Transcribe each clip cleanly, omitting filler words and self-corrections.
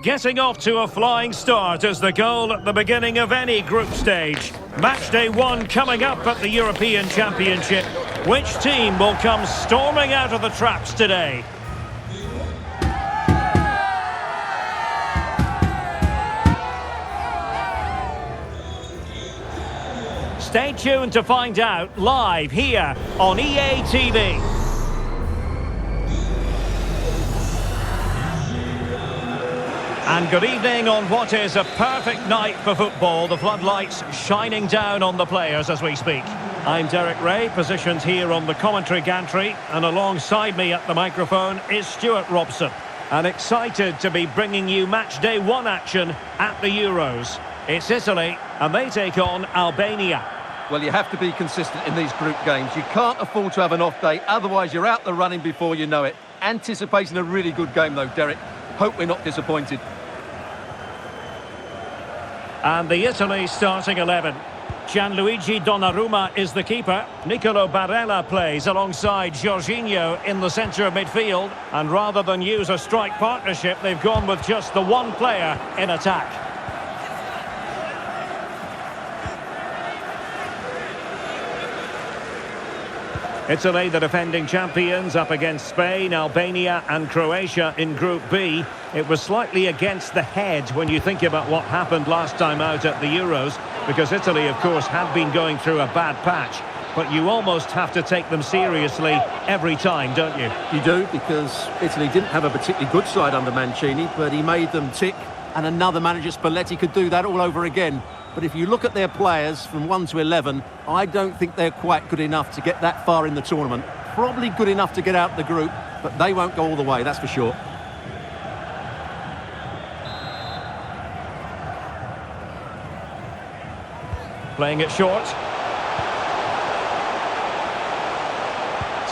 Getting off to a flying start is the goal at the beginning of any group stage. Match day 1 coming up at the European Championship. Which team will come storming out of the traps today? Stay tuned to find out live here on EA TV. And good evening on what is a perfect night for football. The floodlights shining down on the players as we speak. I'm Derek Ray, positioned here on the commentary gantry, and alongside me at the microphone is Stuart Robson. And excited to be bringing you match day 1 action at the Euros. It's Italy, and they take on Albania. Well, you have to be consistent in these group games. You can't afford to have an off day, otherwise you're out the running before you know it. Anticipating a really good game though, Derek. Hope we're not disappointed. And the Italy starting 11. Gianluigi Donnarumma is the keeper. Nicolo Barella plays alongside Jorginho in the centre of midfield. And rather than use a strike partnership, they've gone with just the one player in attack. Italy, the defending champions, up against Spain, Albania and Croatia in Group B. It was slightly against the head when you think about what happened last time out at the Euros, because Italy, of course, have been going through a bad patch. But you almost have to take them seriously every time, don't you? You do, because Italy didn't have a particularly good side under Mancini, but he made them tick, and another manager, Spalletti, could do that all over again. But if you look at their players from 1 to 11, I don't think they're quite good enough to get that far in the tournament. Probably good enough to get out of the group, but they won't go all the way, that's for sure. Playing it short.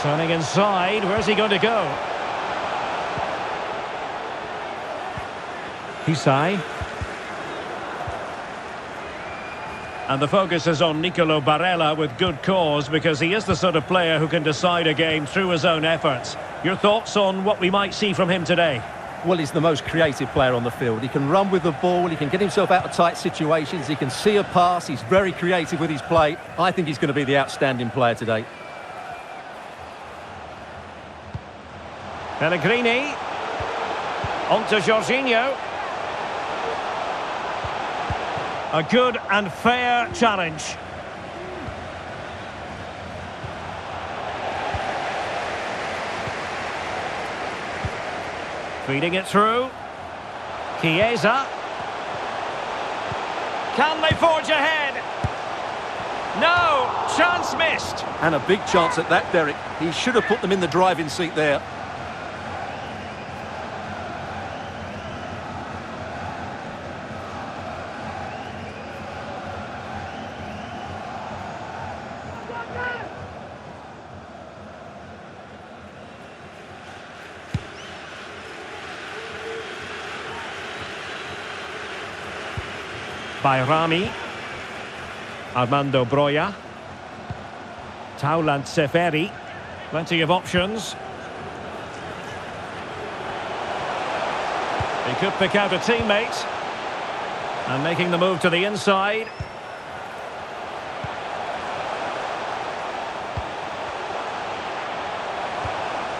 Turning inside, where's he going to go? Hisai. And the focus is on Nicolo Barella with good cause, because he is the sort of player who can decide a game through his own efforts. Your thoughts on what we might see from him today? Well, he's the most creative player on the field. He can run with the ball, he can get himself out of tight situations, he can see a pass, he's very creative with his play. I think he's going to be the outstanding player today. Pellegrini. On to Jorginho. A good and fair challenge. Feeding it through. Chiesa. Can they forge ahead? No! Chance missed. And a big chance at that, Derek. He should have put them in the driving seat there. Bayrami. Armando Broja. Taulant Seferi. Plenty of options. He could pick out a teammate. And making the move to the inside.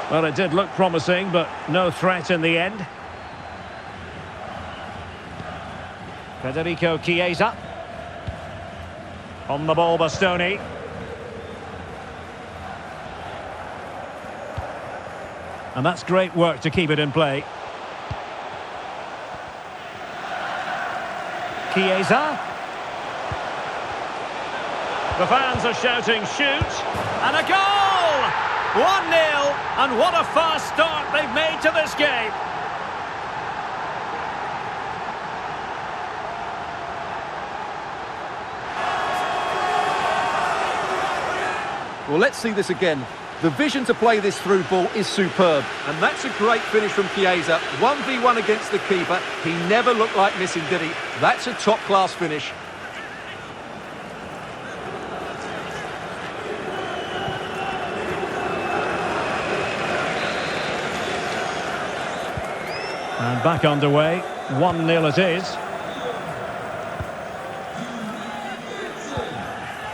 Well, it did look promising, but no threat in the end. Federico Chiesa. On the ball, Bastoni. And that's great work to keep it in play. Chiesa. The fans are shouting, shoot! And a goal! 1-0, and what a fast start they've made to this game. Well, let's see this again. The vision to play this through ball is superb. And that's a great finish from Chiesa. 1v1 against the keeper. He never looked like missing, did he? That's a top-class finish. And back underway. 1-0 it is.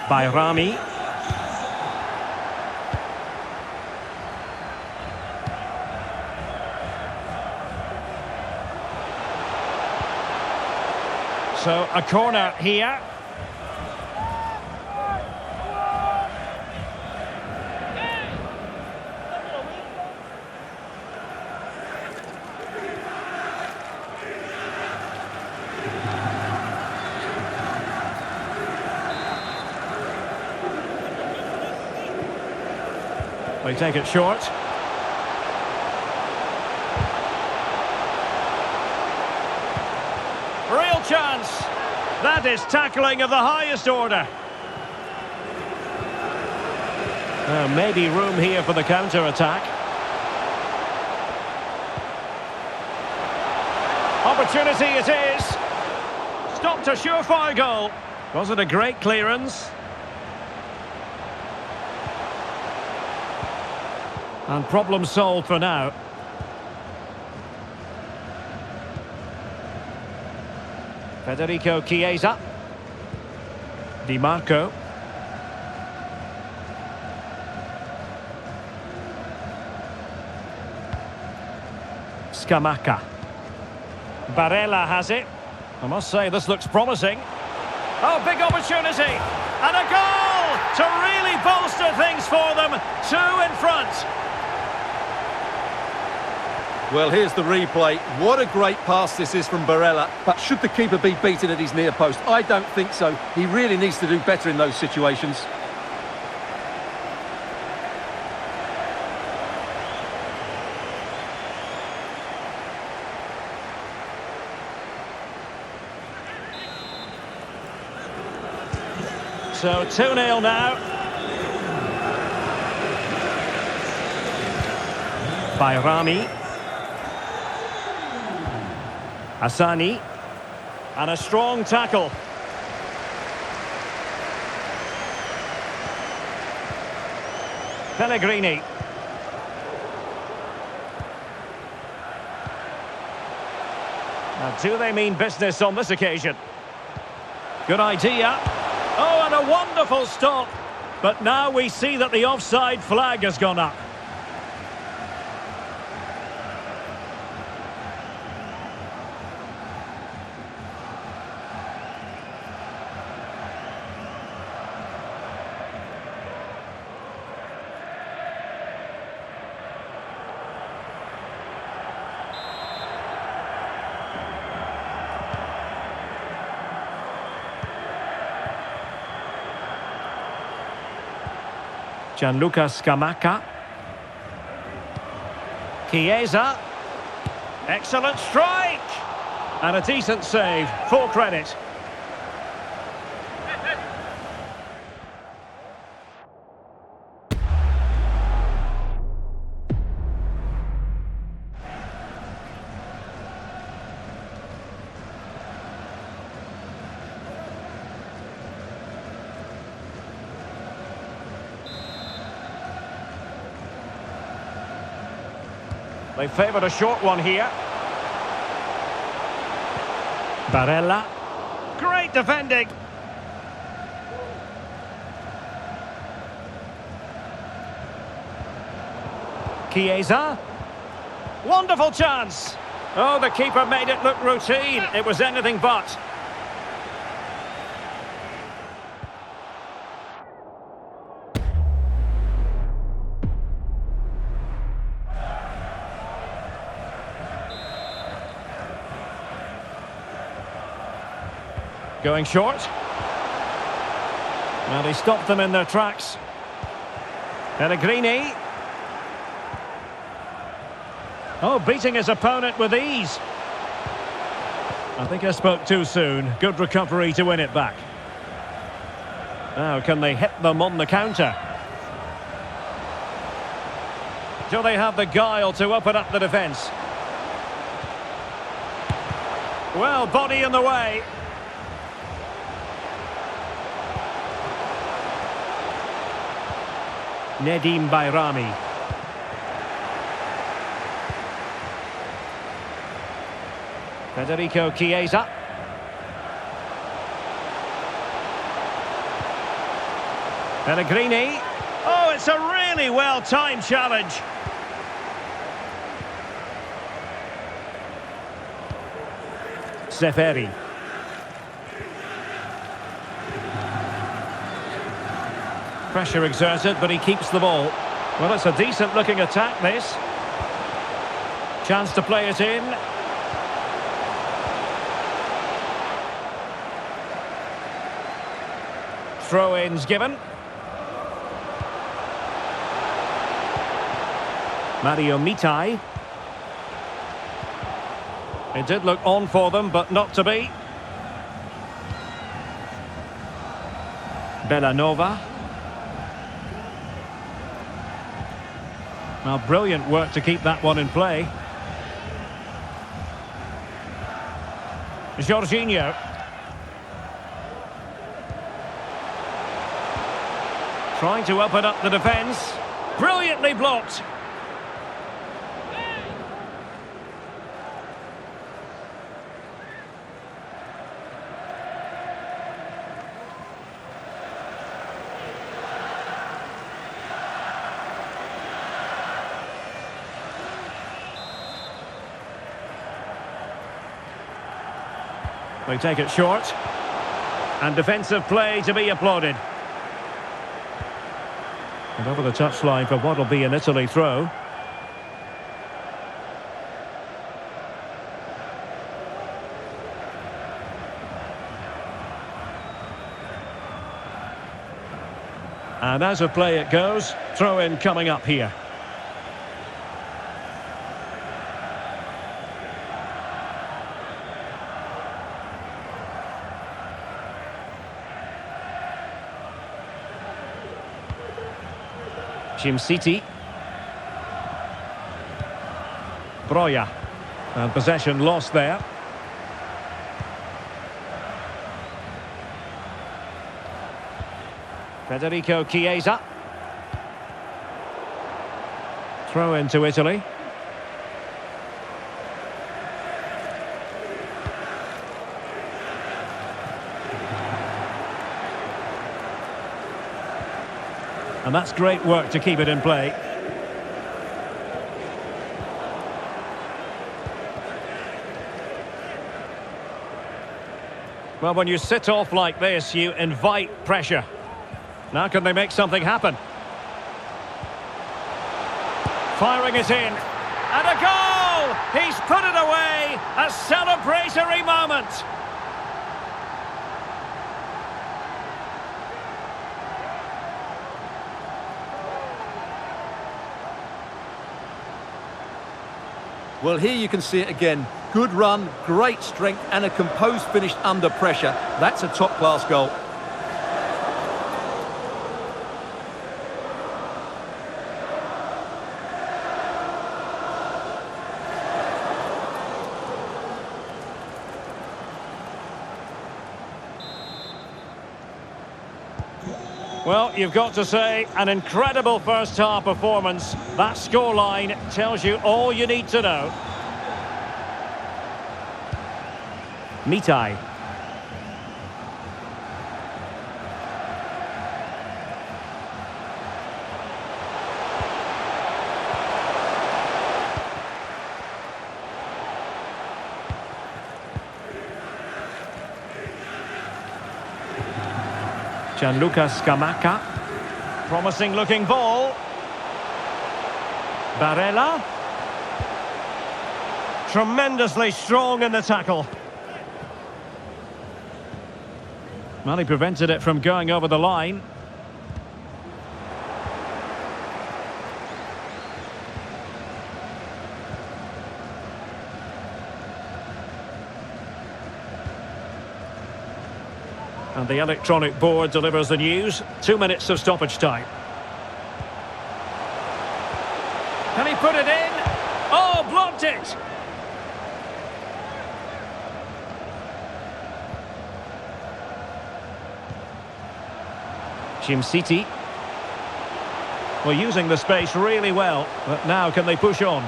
Bayrami. So a corner here. They take it short. Real chance. That is tackling of the highest order. Maybe room here for the counter-attack. Opportunity it is. Stopped a surefire goal. Was it a great clearance? And problem solved for now. Federico Chiesa. Di Marco. Scamacca. Barella has it. I must say this looks promising. Oh, big opportunity. And a goal to really bolster things for them. 2 in front. Well, here's the replay. What a great pass this is from Barella. But should the keeper be beaten at his near post? I don't think so. He really needs to do better in those situations. So 2-0 now. Bayrami. Hassani. And a strong tackle. Pellegrini. Now, do they mean business on this occasion? Good idea. Oh, and a wonderful stop. But now we see that the offside flag has gone up. Gianluca Scamacca. Chiesa. Excellent strike. And a decent save. Full credit. They favoured a short one here. Barella. Great defending. Chiesa. Wonderful chance. Oh, the keeper made it look routine. It was anything but. Going short. And he stopped them in their tracks. Pellegrini. Oh, beating his opponent with ease. I think I spoke too soon. Good recovery to win it back. Now, can they hit them on the counter? Do they have the guile to open up the defence? Well, body in the way. Nedim Bayrami. Federico Chiesa. Pellegrini. Oh, it's a really well-timed challenge. Seferi. Pressure exerted, but he keeps the ball. Well, it's a decent-looking attack, this. Chance to play it in. Throw-ins given. Mario Mitai. It did look on for them, but not to be. Bellanova. Well, brilliant work to keep that one in play. Jorginho. Trying to open up the defence. Brilliantly blocked. They take it short. And defensive play to be applauded. And over the touchline for what will be an Italy throw. And as of play it goes, throw in coming up here. City. Broja. And possession lost there. Federico Chiesa. Throw into Italy. And that's great work to keep it in play. Well, when you sit off like this, you invite pressure. Now can they make something happen? Firing it in. And a goal! He's put it away! A celebratory moment! Well, here you can see it again. Good run, great strength and a composed finish under pressure. That's a top-class goal. Well, you've got to say, an incredible first-half performance. That scoreline tells you all you need to know. Mitai. Gianluca Scamacca. Promising looking ball. Barella. Tremendously strong in the tackle. Well, he prevented it from going over the line. And the electronic board delivers the news. 2 minutes of stoppage time. Can he put it in? Oh, blocked it! City. Well, using the space really well. But now can they push on?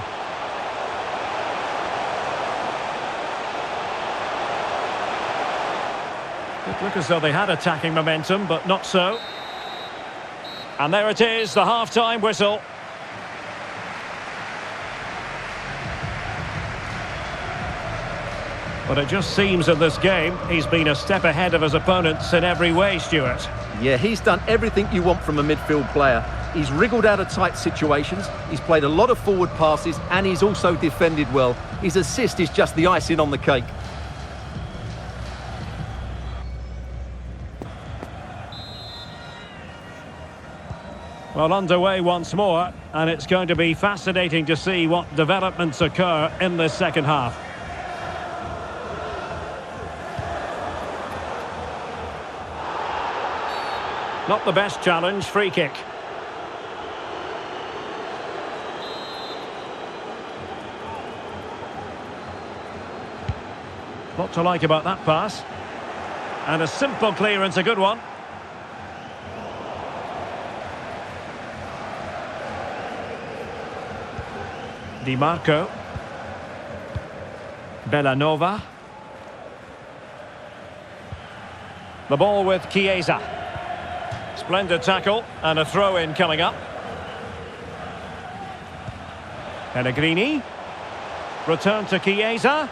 It looked as though they had attacking momentum, but not so. And there it is, the half-time whistle. But it just seems in this game, he's been a step ahead of his opponents in every way, Stuart. Yeah, he's done everything you want from a midfield player. He's wriggled out of tight situations, he's played a lot of forward passes, and he's also defended well. His assist is just the icing on the cake. Well, underway once more, and it's going to be fascinating to see what developments occur in this second half. Not the best challenge, free kick. Lot to like about that pass. And a simple clearance, a good one. Di Marco. Bellanova. The ball with Chiesa. Splendid tackle and a throw-in coming up. Pellegrini. Return to Chiesa.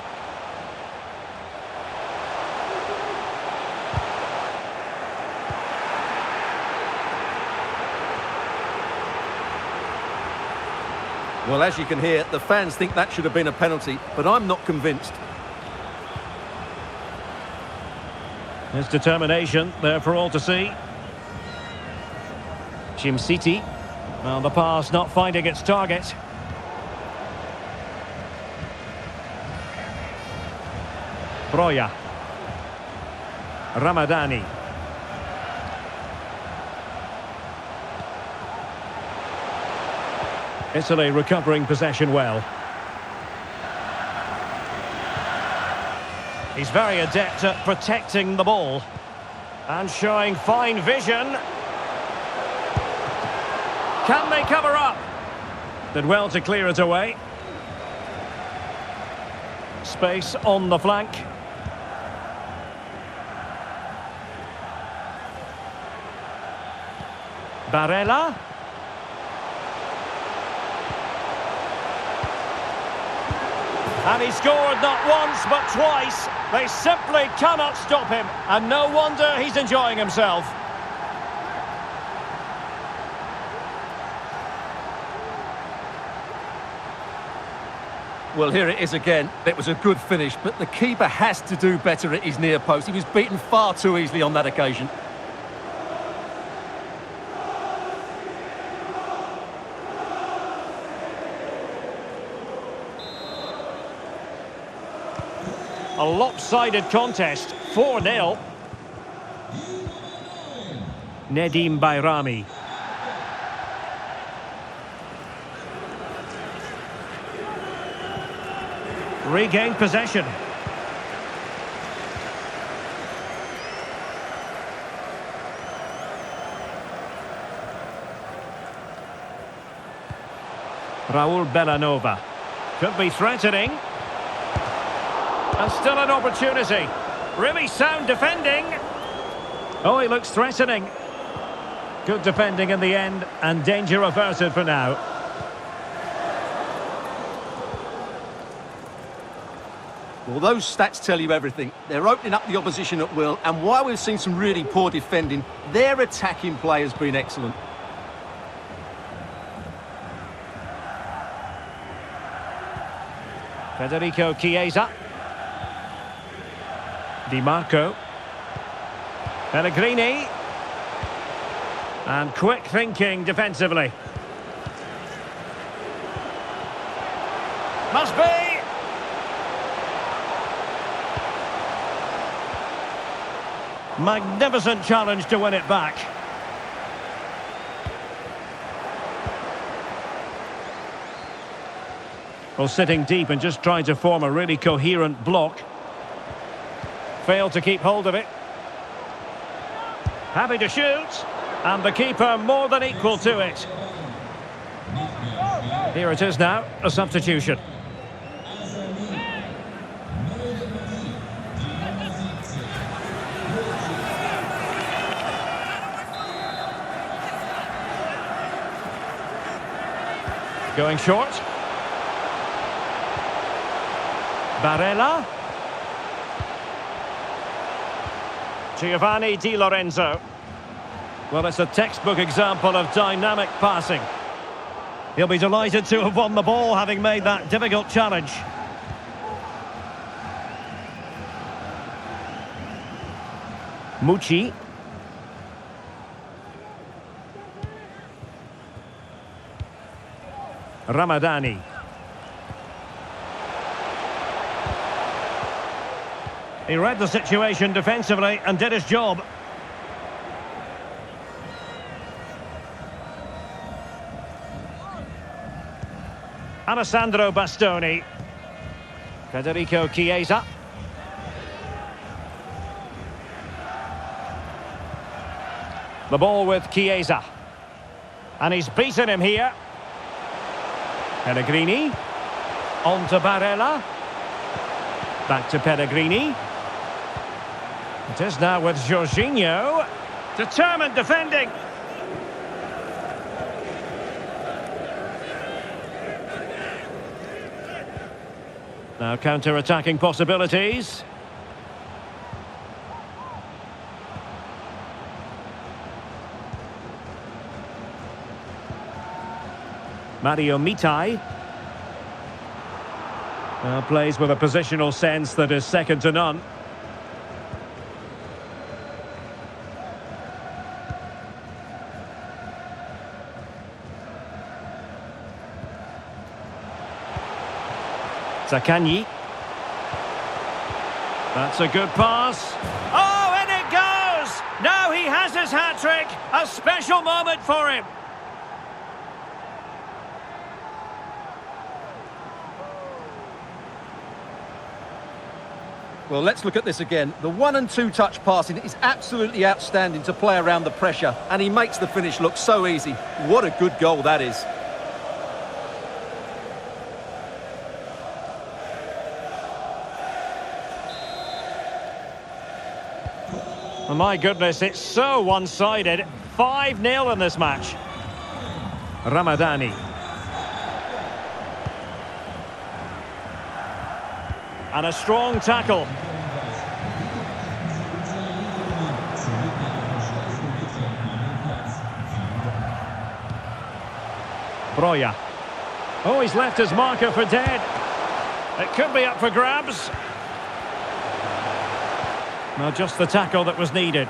Well, as you can hear, the fans think that should have been a penalty, but I'm not convinced. His determination there for all to see. Jim City. Well, the pass not finding its target. Broja. Ramadani. Italy recovering possession well. He's very adept at protecting the ball. And showing fine vision. Can they cover up? Did well to clear it away. Space on the flank. Barella. And he scored not once but twice. They simply cannot stop him. And no wonder he's enjoying himself. Well, here it is again. It was a good finish, but the keeper has to do better at his near post. He was beaten far too easily on that occasion. A lopsided contest, 4-0. Nedim Bayrami. Regained possession. Raul Bellanova. Could be threatening. And still an opportunity. Really sound defending. Oh, he looks threatening. Good defending in the end, and danger averted for now. Well, those stats tell you everything. They're opening up the opposition at will, and while we've seen some really poor defending, their attacking play has been excellent. Federico Chiesa. Di Marco. Pellegrini. And quick thinking defensively. Must be! Magnificent challenge to win it back. Well, sitting deep and just trying to form a really coherent block. Failed to keep hold of it. Happy to shoot. And the keeper more than equal to it. Here it is now, a substitution. Going short. Barella. Giovanni Di Lorenzo. Well, it's a textbook example of dynamic passing. He'll be delighted to have won the ball, having made that difficult challenge. Mucci. Ramadani. He read the situation defensively and did his job. Alessandro Bastoni. Federico Chiesa. The ball with Chiesa. And he's beaten him here. Pellegrini. On to Barella. Back to Pellegrini. It is now with Jorginho. Determined defending. Now counter-attacking possibilities. Mario Mitai. Plays with a positional sense that is second to none. Zaccagni. That's a good pass. Oh, and it goes! Now he has his hat-trick. A special moment for him. Well, let's look at this again. The 1- and 2-touch passing is absolutely outstanding to play around the pressure, and he makes the finish look so easy. What a good goal that is. Oh, my goodness, it's so one-sided. 5-0 in this match. Ramadani. And a strong tackle. Broja. Oh, he's left his marker for dead. It could be up for grabs. Well, just the tackle that was needed.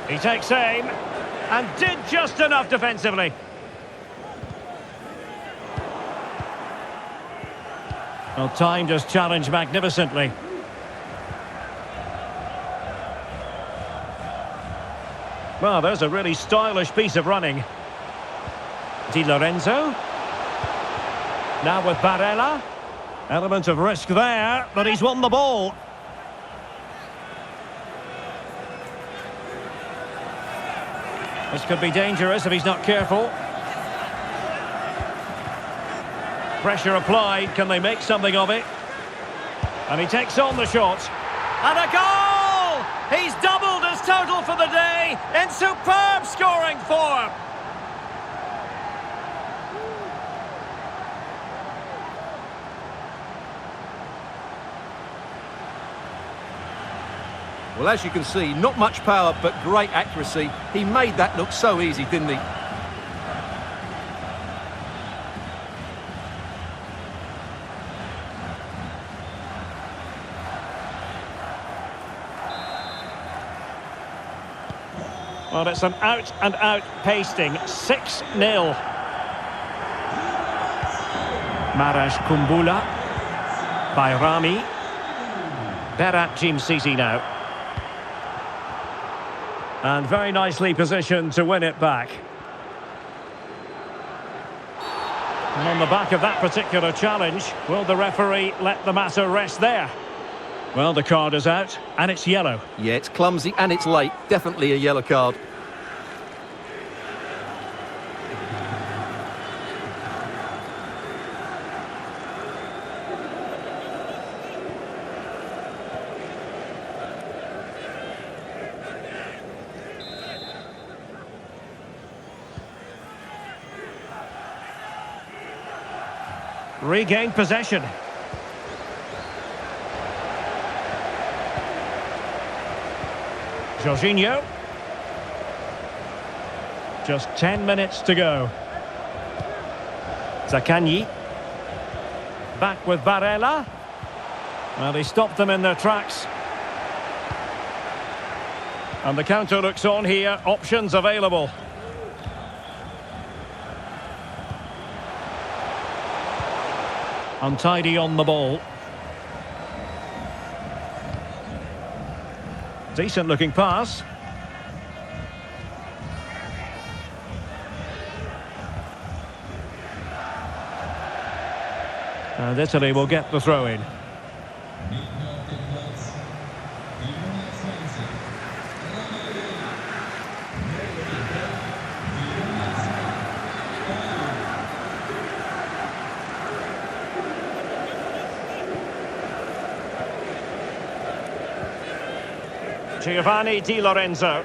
He takes aim and did just enough defensively. Well, timed his challenge magnificently. Well, there's a really stylish piece of running. Di Lorenzo. Now with Barella. Element of risk there, but he's won the ball. This could be dangerous if he's not careful. Pressure applied, can they make something of it? And he takes on the shot. And a goal! He's doubled his total for the day in superb scoring form. Well, as you can see, not much power, but great accuracy. He made that look so easy, didn't he? Well, it's an out-and-out pasting. 6-0. Marash Kumbula. Bayrami. Berat Jim Sisi now. And very nicely positioned to win it back. And on the back of that particular challenge, will the referee let the matter rest there? Well, the card is out, and it's yellow. Yeah, it's clumsy and it's late. Definitely a yellow card. Regained possession. Jorginho. Just 10 minutes to go. Zaccagni. Back with Barella. Well, he stopped them in their tracks. And the counter looks on here. Options available. Untidy on the ball. Decent looking pass. And Italy will get the throw in. Giovanni Di Lorenzo.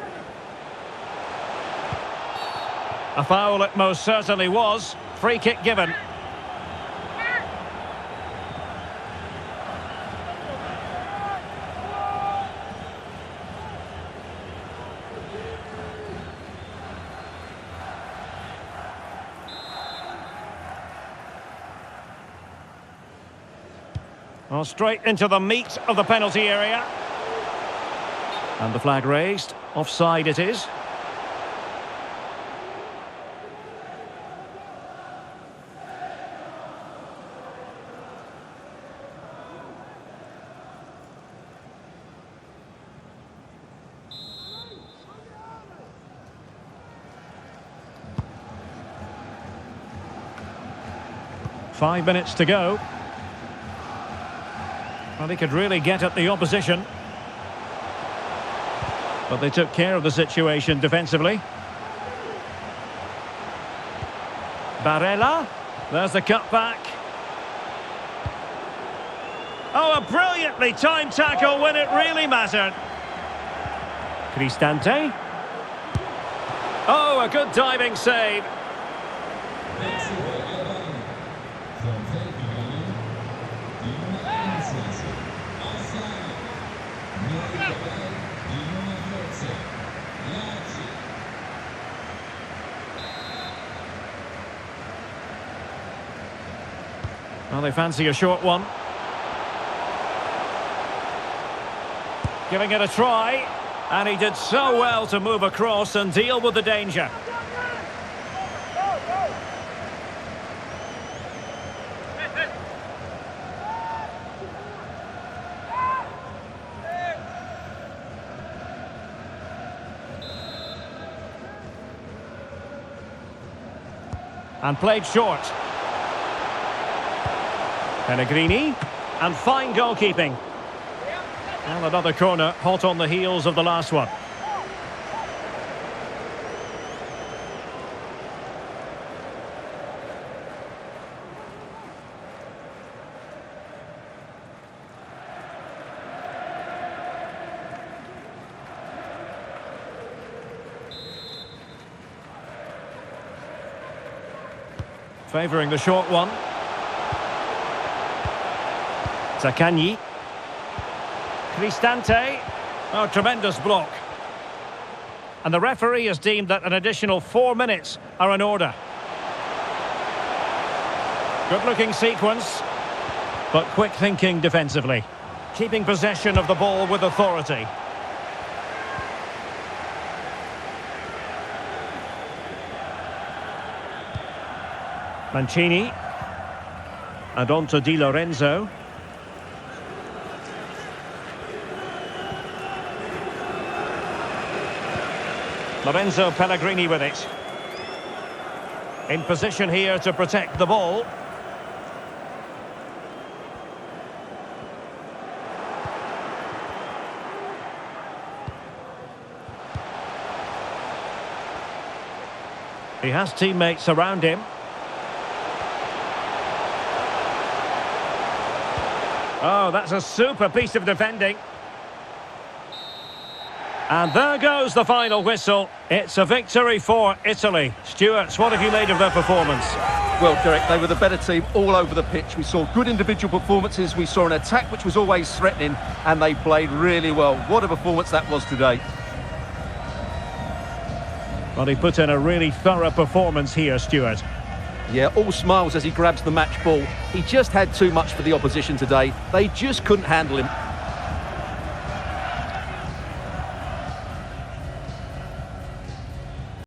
A foul it most certainly was. Free kick given. Well, straight into the meat of the penalty area. And the flag raised. Offside it is. Five minutes to go. Well, he could really get at the opposition. But they took care of the situation defensively. Barella. There's the cutback. Oh, a brilliantly timed tackle when it really mattered. Cristante. Oh, a good diving save. Well, they fancy a short one. Giving it a try. And he did so well to move across and deal with the danger. And played short. Pellegrini, and fine goalkeeping. And another corner, hot on the heels of the last one. Favouring the short one. Zaccagni. Cristante. Oh, tremendous block. And the referee has deemed that an additional 4 minutes are in order. Good-looking sequence, but quick thinking defensively. Keeping possession of the ball with authority. Mancini. And on to Di Lorenzo. Lorenzo Pellegrini with it. In position here to protect the ball. He has teammates around him. Oh, that's a super piece of defending. And there goes the final whistle. It's a victory for Italy. Stuart, what have you made of their performance? Well, Derek, they were the better team all over the pitch. We saw good individual performances. We saw an attack which was always threatening, and they played really well. What a performance that was today. Well, he put in a really thorough performance here, Stuart. Yeah, all smiles as he grabs the match ball. He just had too much for the opposition today. They just couldn't handle him.